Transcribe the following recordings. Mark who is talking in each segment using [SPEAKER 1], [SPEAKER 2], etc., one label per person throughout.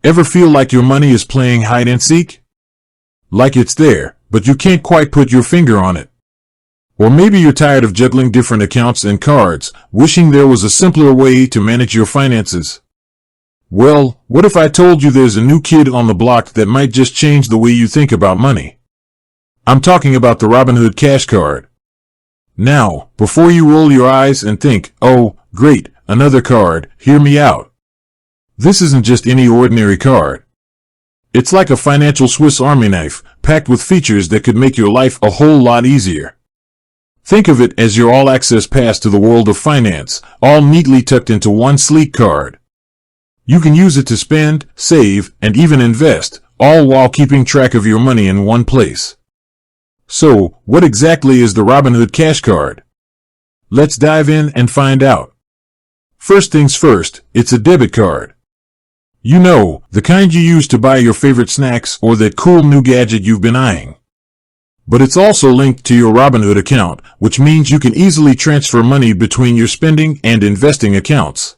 [SPEAKER 1] Ever feel like your money is playing hide and seek? Like it's there, but you can't quite put your finger on it. Or maybe you're tired of juggling different accounts and cards, wishing there was a simpler way to manage your finances. Well, what if I told you there's a new kid on the block that might just change the way you think about money? I'm talking about the Robinhood Cash Card. Now, before you roll your eyes and think, oh, great, another card, hear me out. This isn't just any ordinary card. It's like a financial Swiss Army knife, packed with features that could make your life a whole lot easier. Think of it as your all-access pass to the world of finance, all neatly tucked into one sleek card. You can use it to spend, save, and even invest, all while keeping track of your money in one place. So, what exactly is the Robinhood Cash Card? Let's dive in and find out. First things first, it's a debit card. You know, the kind you use to buy your favorite snacks or that cool new gadget you've been eyeing. But it's also linked to your Robinhood account, which means you can easily transfer money between your spending and investing accounts.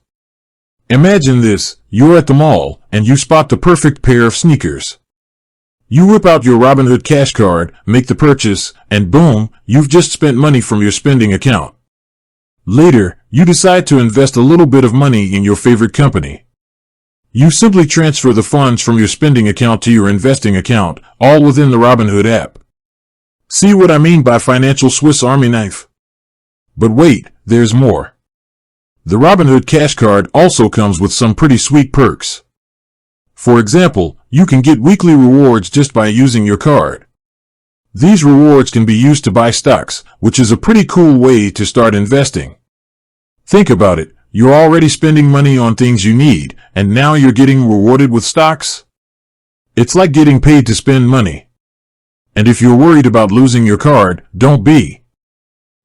[SPEAKER 1] Imagine this, you're at the mall, and you spot the perfect pair of sneakers. You whip out your Robinhood Cash Card, make the purchase, and boom, you've just spent money from your spending account. Later, you decide to invest a little bit of money in your favorite company. You simply transfer the funds from your spending account to your investing account, all within the Robinhood app. See what I mean by financial Swiss Army knife? But wait, there's more. The Robinhood Cash Card also comes with some pretty sweet perks. For example, you can get weekly rewards just by using your card. These rewards can be used to buy stocks, which is a pretty cool way to start investing. Think about it, you're already spending money on things you need, and now you're getting rewarded with stocks? It's like getting paid to spend money. And if you're worried about losing your card, don't be.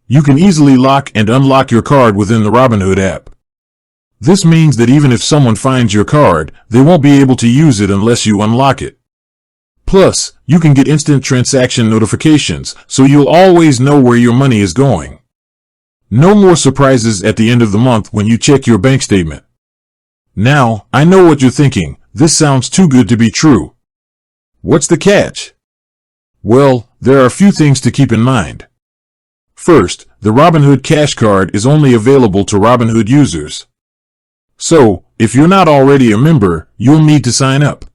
[SPEAKER 1] You can easily lock and unlock your card within the Robinhood app. This means that even if someone finds your card, they won't be able to use it unless you unlock it. Plus, you can get instant transaction notifications, so you'll always know where your money is going. No more surprises at the end of the month when you check your bank statement. Now, I know what you're thinking, this sounds too good to be true. What's the catch? Well, there are a few things to keep in mind. First, the Robinhood Cash Card is only available to Robinhood users. So, if you're not already a member, you'll need to sign up.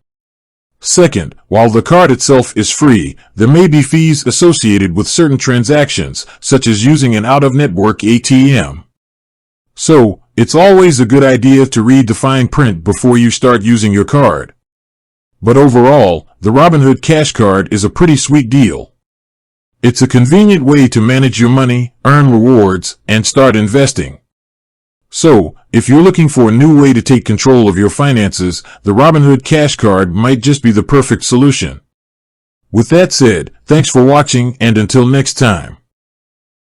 [SPEAKER 1] Second, while the card itself is free, there may be fees associated with certain transactions, such as using an out-of-network ATM. So, it's always a good idea to read the fine print before you start using your card. But overall, the Robinhood Cash Card is a pretty sweet deal. It's a convenient way to manage your money, earn rewards, and start investing. So, if you're looking for a new way to take control of your finances, the Robinhood Cash Card might just be the perfect solution. With that said, thanks for watching, and until next time.